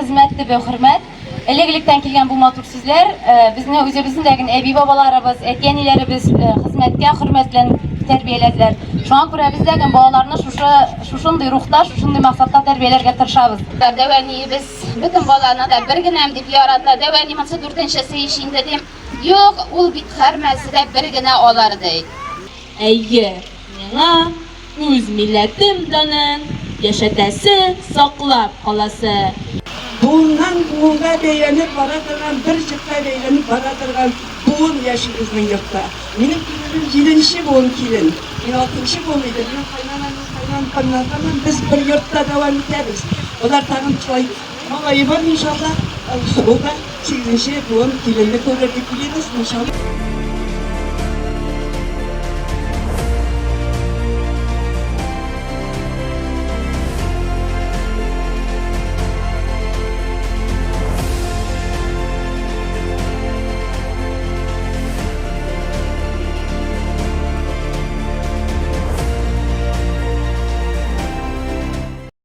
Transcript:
hizmetli ve hürmet. Elegilikten kelgen bu matur sizler, bizni özümüzdeki ebi babalarımız, etiyenilerimiz hizmetke, hürmetle terbiyelediler. Şu an göre bizdeki bağlarını şuşunday ruhta, şuşunday maksatda terbiyelerge tırşabız. Deveni biz bütün bağlarına da bir günem deyip yaratla. Deveni masa dörtünçesi işin dedim. Yok, ol bit hermesi de bir güne olar değil. Eye, yana, öz milletimdanın yaşatası, saklap kalası. Buğundan buğunga beğenip baradırgan, bir çıkta beğenip baradırgan buğun yaşımızın yurtta. Benim kilimim 7. buğun kilim. 6. buğun idi. Benim kaynanam biz bir yurtta devam ederiz. Onlar tağın çoy. Vallahi var inşallah. O da 8. buğun kilimde görürdük biliriz inşallah.